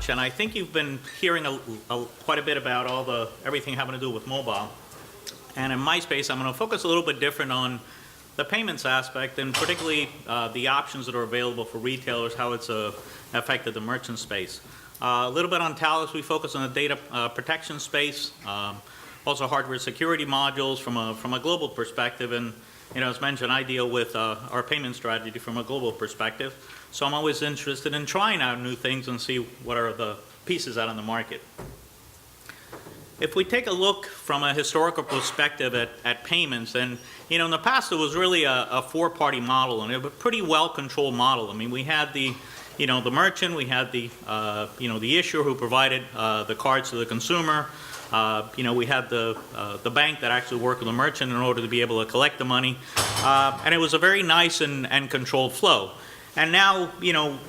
much. And I think you've been hearing quite a bit about everything having to do with mobile. And in my space, I'm going to focus a little bit different on the payments aspect, and particularly the options that are available for retailers, how it's affected the merchant space. A little bit on Thales, we focus on the data protection space, also hardware security modules from a global perspective. And as mentioned, I deal with our payment strategy from a global perspective. So I'm always interested in trying out new things and see what are the pieces out on the market. If we take a look from a historical perspective at payments, and in the past it was really a four-party model, and it was a pretty well-controlled model. I mean, we had the merchant, we had the issuer who provided the cards to the consumer. We had the bank that actually worked with the merchant in order to be able to collect the money, and it was a very nice and controlled flow. And now,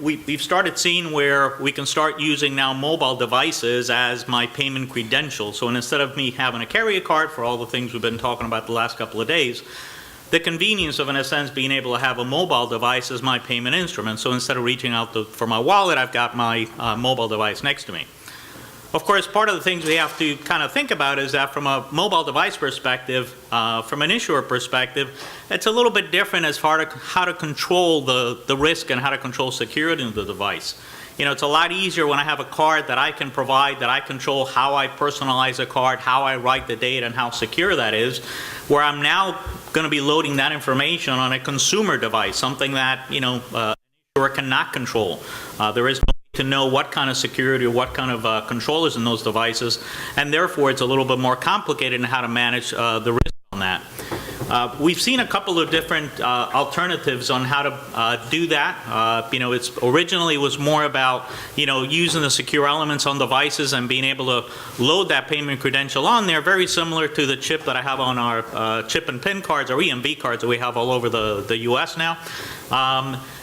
we've started seeing where we can start using now mobile devices as my payment credential. So instead of me having to carry a card for all the things we've been talking about the last couple of days, the convenience of, in a sense, being able to have a mobile device as my payment instrument. So instead of reaching out for my wallet, I've got my mobile device next to me. Of course, part of the things we have to kind of think about is that from a mobile device perspective, from an issuer perspective, it's a little bit different as far as how to control the risk and how to control security of the device. It's a lot easier when I have a card that I can provide, that I control how I personalize a card, how I write the data, and how secure that is, where I'm now going to be loading that information on a consumer device, something that an issuer cannot control. There is no to know what kind of security or what kind of control is in those devices, and therefore it's a little bit more complicated in how to manage the risk on that. We've seen a couple of different alternatives on how to do that. It's originally was more about using the secure elements on devices and being able to load that payment credential on there, very similar to the chip that I have on our chip and PIN cards or EMV cards that we have all over the U.S. now.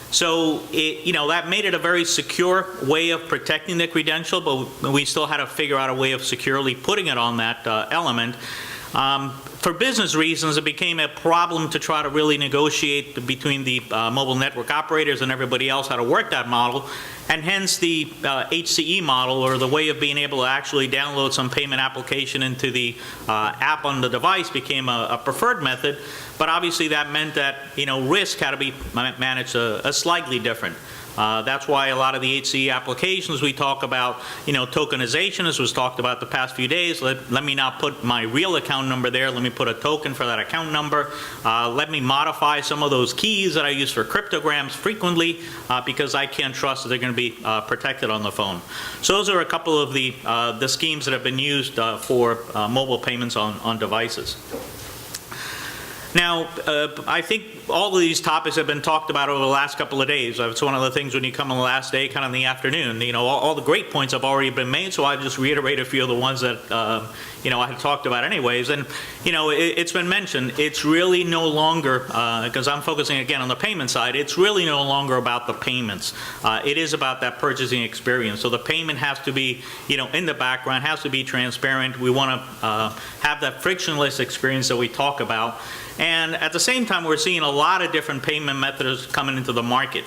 So that made it a very secure way of protecting the credential, but we still had to figure out a way of securely putting it on that element. For business reasons, it became a problem to try to really negotiate between the mobile network operators and everybody else how to work that model, and hence the HCE model, or the way of being able to actually download some payment application into the app on the device, became a preferred method. But obviously that meant that risk had to be managed slightly different. That's why a lot of the HCE applications we talk about, tokenization, as was talked about the past few days. Let me not put my real account number there. Let me put a token for that account number. Let me modify some of those keys that I use for cryptograms frequently because I can't trust that they're going to be protected on the phone. So those are a couple of the schemes that have been used for mobile payments on devices. Now, I think all of these topics have been talked about over the last couple of days. It's one of the things when you come on the last day, kind of in the afternoon. All the great points have already been made, so I'll just reiterate a few of the ones that I had talked about anyways. And it's been mentioned. It's really no longer, because I'm focusing again on the payment side, it's really no longer about the payments. It is about that purchasing experience. So the payment has to be, in the background, has to be transparent. We want to have that frictionless experience that we talk about. And at the same time, we're seeing a lot of different payment methods coming into the market.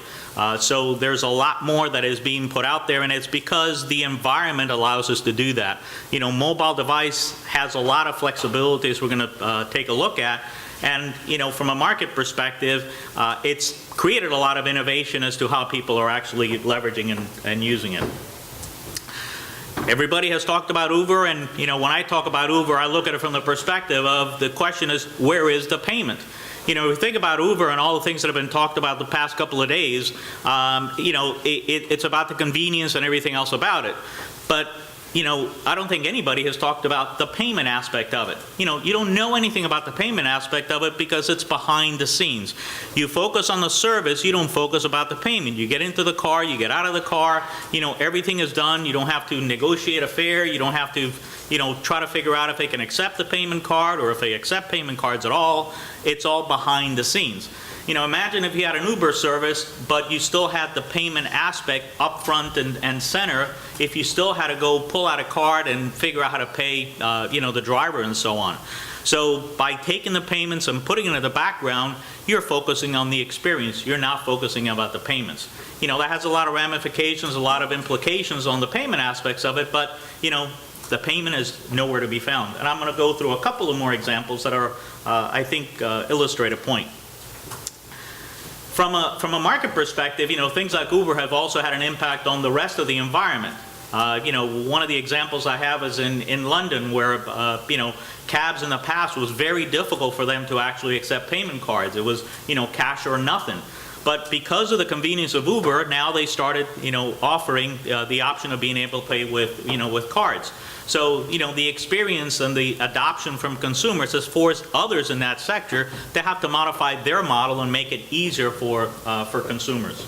So there's a lot more that is being put out there, and it's because the environment allows us to do that. Mobile device has a lot of flexibilities we're going to take a look at. And from a market perspective, it's created a lot of innovation as to how people are actually leveraging and using it. Everybody has talked about Uber, and when I talk about Uber, I look at it from the perspective of the question is, where is the payment? If you think about Uber and all the things that have been talked about the past couple of days, it's about the convenience and everything else about it. But I don't think anybody has talked about the payment aspect of it. You don't know anything about the payment aspect of it because it's behind the scenes. You focus on the service, you don't focus about the payment. You get into the car, you get out of the car, everything is done. You don't have to negotiate a fare. You don't have to, try to figure out if they can accept the payment card or if they accept payment cards at all. It's all behind the scenes. Imagine if you had an Uber service, but you still had the payment aspect up front and center, if you still had to go pull out a card and figure out how to pay, the driver and so on. So by taking the payments and putting it in the background, you're focusing on the experience. You're not focusing about the payments. That has a lot of ramifications, a lot of implications on the payment aspects of it, but, the payment is nowhere to be found. And I'm going to go through a couple of more examples that are, I think, illustrate a point. From a market perspective, things like Uber have also had an impact on the rest of the environment. One of the examples I have is in London, where cabs in the past was very difficult for them to actually accept payment cards. It was cash or nothing. But because of the convenience of Uber, now they started offering the option of being able to pay with cards. So the experience and the adoption from consumers has forced others in that sector to have to modify their model and make it easier for consumers.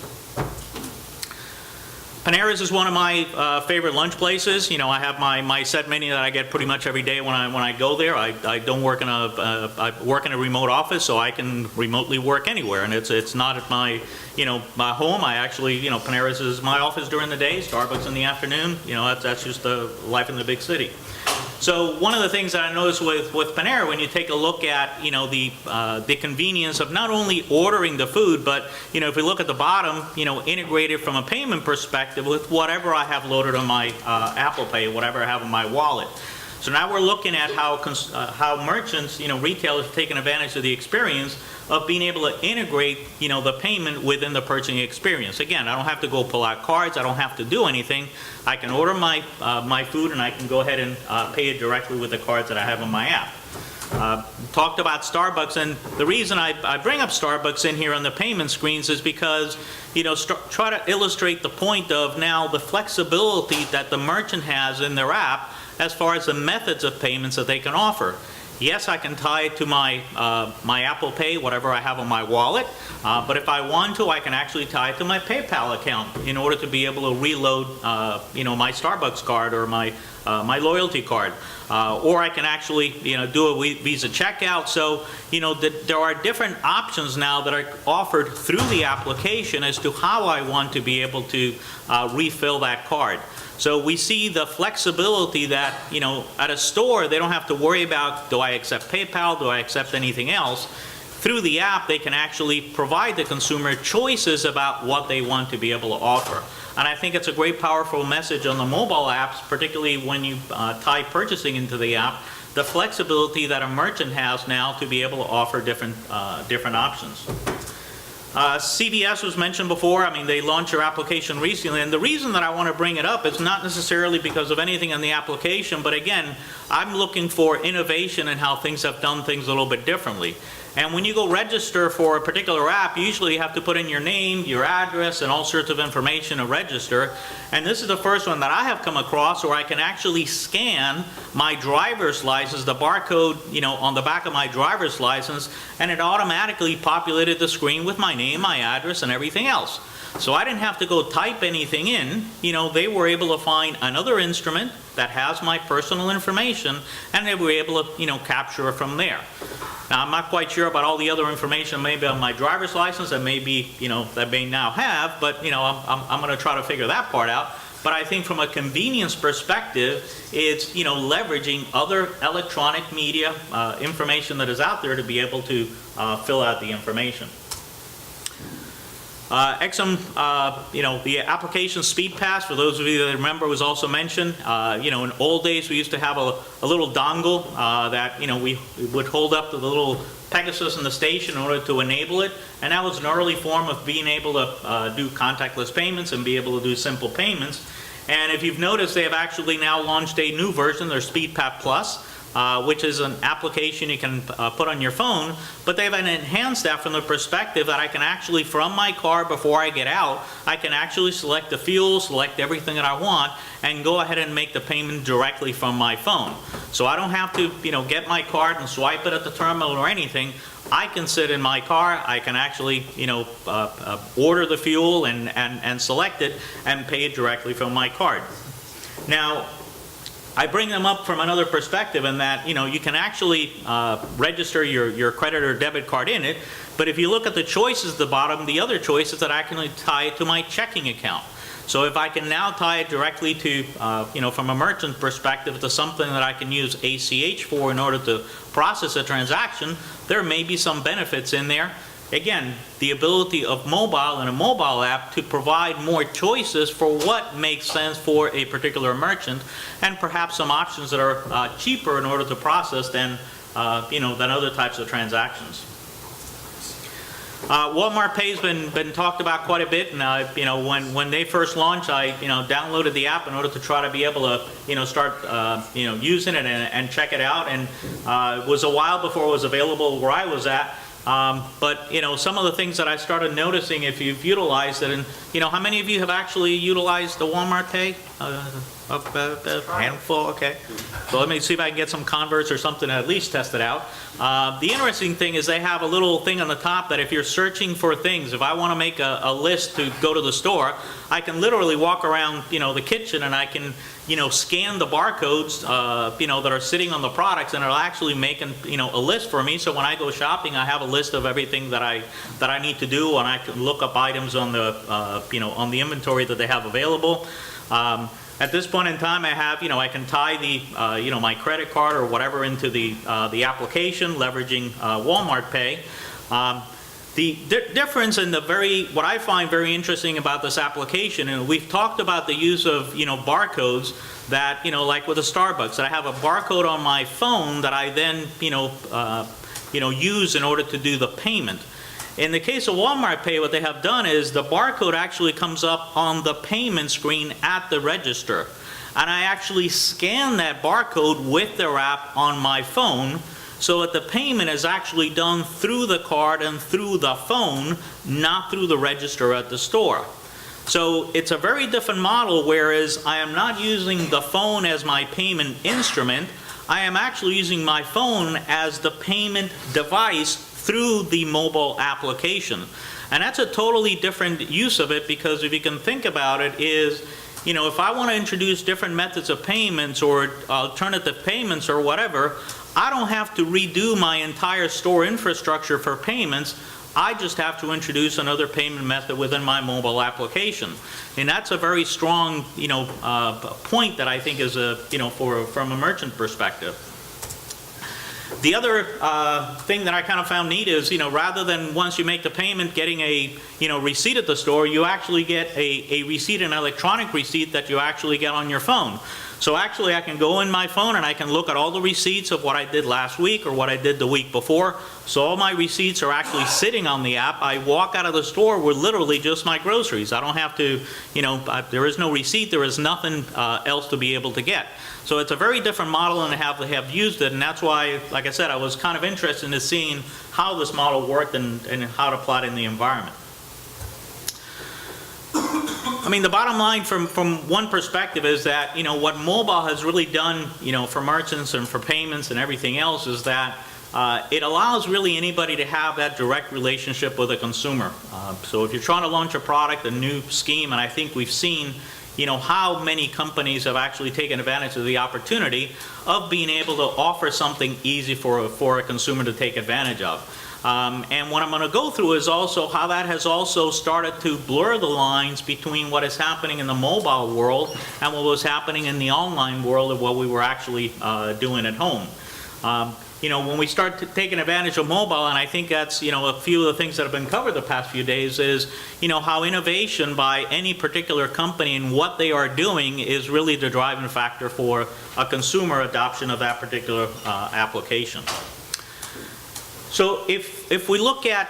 Panera's is one of my favorite lunch places. I have my set menu that I get pretty much every day when I go there. I don't work in I work in a remote office, so I can remotely work anywhere, and it's not at my my home. I actually Panera's is my office during the day, Starbucks in the afternoon. That's just the life in the big city. So one of the things that I noticed with Panera, when you take a look at the convenience of not only ordering the food, but if you look at the bottom, integrated from a payment perspective with whatever I have loaded on my Apple Pay, whatever I have in my wallet. So now we're looking at how merchants, retailers have taken advantage of the experience of being able to integrate, the payment within the purchasing experience. Again, I don't have to go pull out cards. I don't have to do anything. I can order my food, and I can go ahead and pay it directly with the cards that I have on my app. Talked about Starbucks, and the reason I bring up Starbucks in here on the payment screens is because, try to illustrate the point of now the flexibility that the merchant has in their app as far as the methods of payments that they can offer. Yes, I can tie it to my Apple Pay, whatever I have on my wallet, but if I want to, I can actually tie it to my PayPal account in order to be able to reload, my Starbucks card or my loyalty card. Or I can actually, do a Visa checkout. So, there are different options now that are offered through the application as to how I want to be able to refill that card. So we see the flexibility that, at a store, they don't have to worry about, do I accept PayPal, do I accept anything else? Through the app, they can actually provide the consumer choices about what they want to be able to offer. And I think it's a great, powerful message on the mobile apps, particularly when you tie purchasing into the app, the flexibility that a merchant has now to be able to offer different options. CVS was mentioned before. They launched their application recently, and the reason that I want to bring it up is not necessarily because of anything in the application, but again, I'm looking for innovation in how things have done things a little bit differently. And when you go register for a particular app, you usually have to put in your name, your address, and all sorts of information to register. And this is the first one that I have come across where I can actually scan my driver's license, the barcode, on the back of my driver's license, and it automatically populated the screen with my name, my address, and everything else. So I didn't have to go type anything in. They were able to find another instrument that has my personal information, and they were able to, capture it from there. Now, I'm not quite sure about all the other information, maybe on my driver's license that maybe, that may now have, but, I'm going to try to figure that part out. But I think from a convenience perspective, it's, leveraging other electronic media information that is out there to be able to fill out the information. Exxon, the application Speed Pass, for those of you that remember, was also mentioned. In old days, we used to have a little dongle that, we would hold up to the little Pegasus in the station in order to enable it. And that was an early form of being able to do contactless payments and be able to do simple payments. And if you've noticed, they have actually now launched a new version, their Speed Pass Plus, which is an application you can put on your phone, but they've enhanced that from the perspective that I can actually, from my car before I get out, I can actually select the fuel, select everything that I want, and go ahead and make the payment directly from my phone. So I don't have to, get my card and swipe it at the terminal or anything. I can sit in my car, I can actually, order the fuel and select it and pay it directly from my card. Now, I bring them up from another perspective in that, you can actually register your credit or debit card in it, but if you look at the choices at the bottom, the other choice is that I can tie it to my checking account. So if I can now tie it directly to, from a merchant perspective, to something that I can use ACH for in order to process a transaction, there may be some benefits in there. Again, the ability of mobile and a mobile app to provide more choices for what makes sense for a particular merchant, and perhaps some options that are cheaper in order to process than other types of transactions. Walmart Pay's been talked about quite a bit, and when they first launched, I downloaded the app in order to try to be able to start using it and check it out, and it was a while before it was available where I was at. But some of the things that I started noticing, if you've utilized it, and how many of you have actually utilized the Walmart Pay? A handful, okay. So let me see if I can get some converts or something to at least test it out. The interesting thing is they have a little thing on the top that if you're searching for things, if I want to make a list to go to the store, I can literally walk around the kitchen and I can scan the barcodes that are sitting on the products, and it'll actually make a list for me. So when I go shopping, I have a list of everything that I need to do, and I can look up items on the on the inventory that they have available. At this point in time, I have, I can tie the, my credit card or whatever into the application, leveraging Walmart Pay. The difference in what I find very interesting about this application, and we've talked about the use of, barcodes that, like with a Starbucks, that I have a barcode on my phone that I then, use in order to do the payment. In the case of Walmart Pay, what they have done is the barcode actually comes up on the payment screen at the register. And I actually scan that barcode with their app on my phone, so that the payment is actually done through the card and through the phone, not through the register at the store. So it's a very different model, whereas I am not using the phone as my payment instrument. I am actually using my phone as the payment device through the mobile application. And that's a totally different use of it, because if you can think about it, is if I want to introduce different methods of payments or alternative payments or whatever, I don't have to redo my entire store infrastructure for payments. I just have to introduce another payment method within my mobile application. And that's a very strong point that I think is from a merchant perspective. The other thing that I kind of found neat is, rather than once you make the payment getting a receipt at the store, you actually get a receipt, an electronic receipt that you actually get on your phone. So actually I can go in my phone and I can look at all the receipts of what I did last week or what I did the week before. So all my receipts are actually sitting on the app. I walk out of the store with literally just my groceries. I don't have to, there is no receipt, there is nothing else to be able to get. So it's a very different model, and I have used it, and that's why, like I said, I was kind of interested in seeing how this model worked and how to apply it in the environment. I mean, the bottom line from one perspective is that, what mobile has really done, for merchants and for payments and everything else, is that it allows really anybody to have that direct relationship with a consumer. So if you're trying to launch a product, a new scheme, and I think we've seen how many companies have actually taken advantage of the opportunity of being able to offer something easy for a consumer to take advantage of. And what I'm going to go through is also how that has also started to blur the lines between what is happening in the mobile world and what was happening in the online world of what we were actually doing at home. When we start taking advantage of mobile, and I think that's, a few of the things that have been covered the past few days, is, how innovation by any particular company and what they are doing is really the driving factor for a consumer adoption of that particular application. So if we look at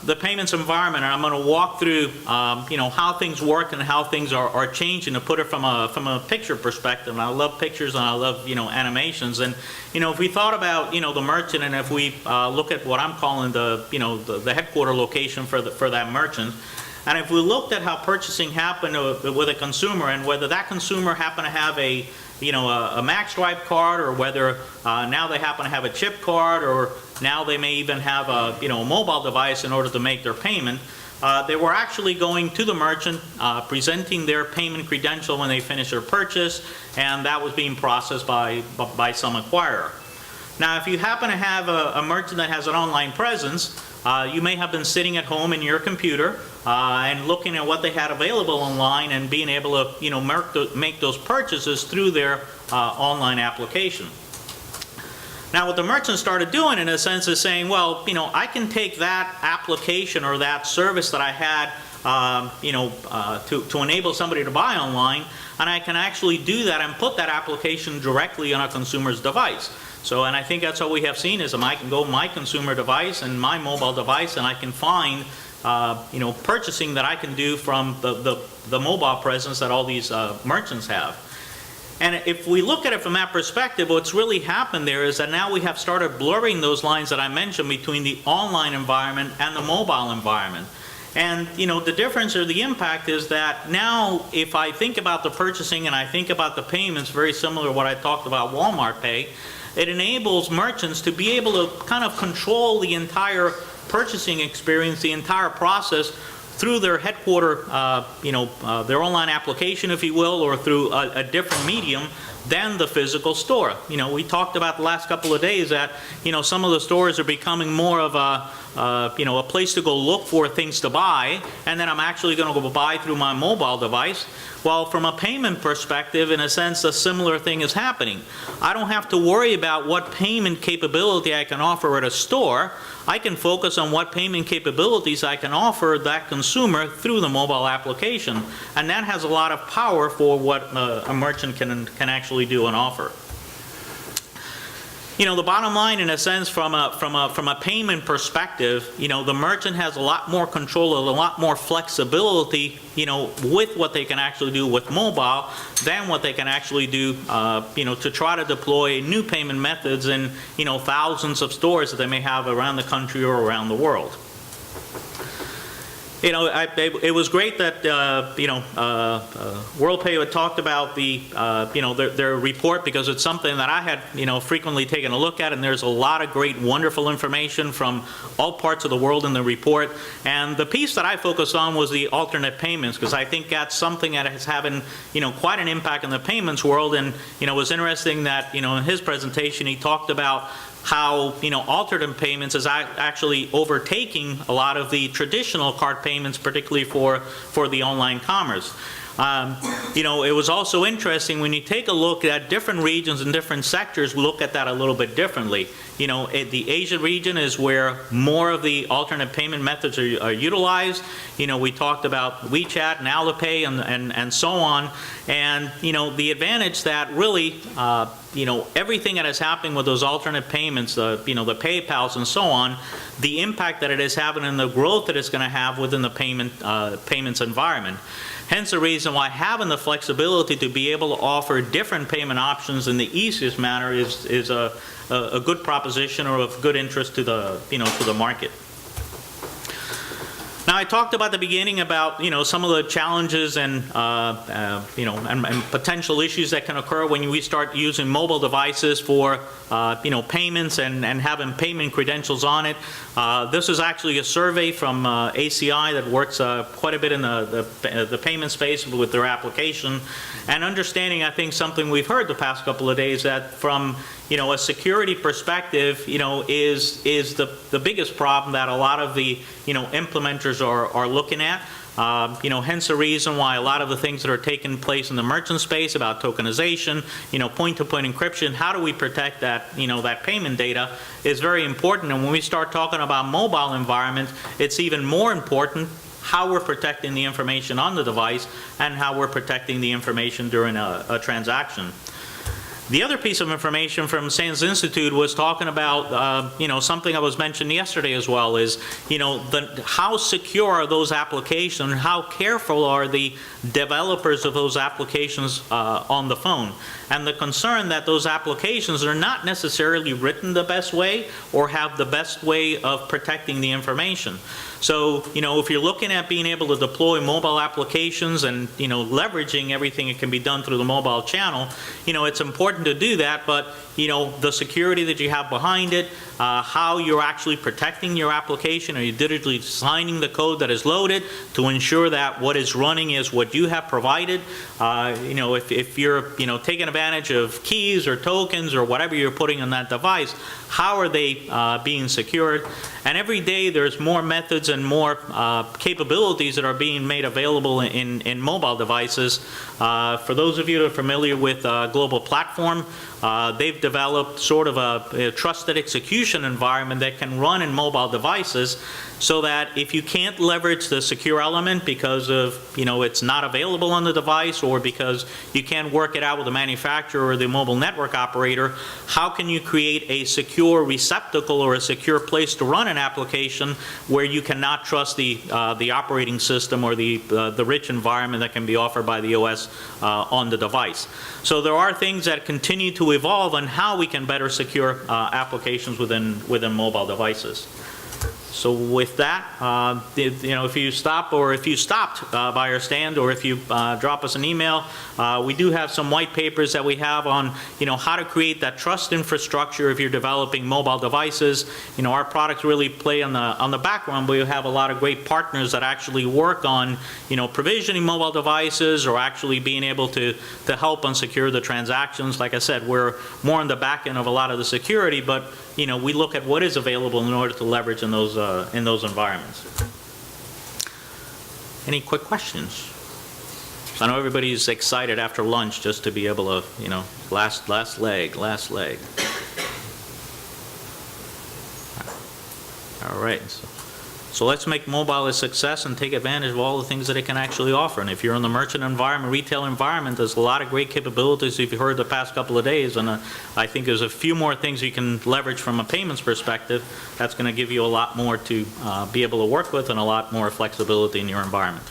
the payments environment, and I'm going to walk through how things work and how things are changing, to put it from a picture perspective. And I love pictures and I love animations. And if we thought about the merchant, and if we look at what I'm calling the headquarter location for that merchant, and if we looked at how purchasing happened with a consumer, and whether that consumer happened to have a MaxSwipe card, or whether now they happen to have a chip card, or now they may even have a mobile device in order to make their payment. They were actually going to the merchant, presenting their payment credential when they finished their purchase, and that was being processed by some acquirer. Now, if you happen to have a merchant that has an online presence, you may have been sitting at home in your computer and looking at what they had available online and being able to, make those purchases through their online application. Now, what the merchant started doing, in a sense, is saying, well, I can take that application or that service that I had, to enable somebody to buy online, and I can actually do that and put that application directly on a consumer's device. So, and I think that's what we have seen is I can go to my consumer device and my mobile device, and I can find, purchasing that I can do from the mobile presence that all these merchants have. And if we look at it from that perspective, what's really happened there is that now we have started blurring those lines that I mentioned between the online environment and the mobile environment. And the difference or the impact is that now if I think about the purchasing and I think about the payments, very similar to what I talked about Walmart Pay, it enables merchants to be able to kind of control the entire purchasing experience, the entire process, through their headquarter, their online application, if you will, or through a different medium than the physical store. We talked about the last couple of days that, some of the stores are becoming more of a place to go look for things to buy, and then I'm actually going to go buy through my mobile device. Well, from a payment perspective, in a sense, a similar thing is happening. I don't have to worry about what payment capability I can offer at a store. I can focus on what payment capabilities I can offer that consumer through the mobile application, and that has a lot of power for what a merchant can actually do and offer. The bottom line, in a sense, from a payment perspective, the merchant has a lot more control, a lot more flexibility, with what they can actually do with mobile than what they can actually do, to try to deploy new payment methods in, thousands of stores that they may have around the country or around the world. It was great that WorldPay had talked about their report, because it's something that I had frequently taken a look at, and there's a lot of great, wonderful information from all parts of the world in the report. And the piece that I focused on was the alternate payments, because I think that's something that is having quite an impact in the payments world. And it was interesting that in his presentation he talked about how alternate payments is actually overtaking a lot of the traditional card payments, particularly for the online commerce. It was also interesting when you take a look at different regions and different sectors, look at that a little bit differently. The Asia region is where more of the alternate payment methods are utilized. We talked about WeChat and Alipay and so on. And, the advantage that really, everything that is happening with those alternate payments, the PayPals and so on, the impact that it is having and the growth that it's going to have within the payments environment. Hence the reason why having the flexibility to be able to offer different payment options in the easiest manner is a good proposition or of good interest to the market. Now, I talked about the beginning about some of the challenges and and potential issues that can occur when we start using mobile devices for payments and having payment credentials on it. This is actually a survey from ACI that works quite a bit in the payment space with their application, and understanding, I think, something we've heard the past couple of days, that from a security perspective, is the biggest problem that a lot of the implementers are looking at. Hence the reason why a lot of the things that are taking place in the merchant space about tokenization, point-to-point encryption, how do we protect that, that payment data is very important. And when we start talking about mobile environments, it's even more important how we're protecting the information on the device and how we're protecting the information during a transaction. The other piece of information from Sands Institute was talking about, something I was mentioned yesterday as well, is, how secure are those applications, how careful are the developers of those applications on the phone. And the concern that those applications are not necessarily written the best way or have the best way of protecting the information. So, if you're looking at being able to deploy mobile applications and, leveraging everything that can be done through the mobile channel, it's important starting to do that, but the security that you have behind it, how you're actually protecting your application. Are you digitally signing the code that is loaded to ensure that what is running is what you have provided? If you're taking advantage of keys or tokens or whatever you're putting on that device, how are they being secured? And every day there's more methods and more capabilities that are being made available in mobile devices. For those of you that are familiar with Global Platform, they've developed sort of a trusted execution environment that can run in mobile devices, so that if you can't leverage the secure element because of it's not available on the device, or because you can't work it out with the manufacturer or the mobile network operator, how can you create a secure receptacle or a secure place to run an application where you cannot trust the operating system or the rich environment that can be offered by the OS on the device? So there are things that continue to evolve on how we can better secure applications within mobile devices. So with that, if you stop, or if you stopped by our stand, or if you drop us an email, we do have some white papers that we have on how to create that trust infrastructure if you're developing mobile devices. Our products really play on the background, but we have a lot of great partners that actually work on provisioning mobile devices, or actually being able to help and secure the transactions. Like I said, we're more on the back end of a lot of the security, but we look at what is available in order to leverage in those environments. Any quick questions? So I know everybody's excited after lunch just to be able to, last leg. All right. So let's make mobile a success and take advantage of all the things that it can actually offer. And if you're in the merchant environment, retail environment, there's a lot of great capabilities you've heard the past couple of days. And I think there's a few more things you can leverage from a payments perspective that's going to give you a lot more to be able to work with, and a lot more flexibility in your environment.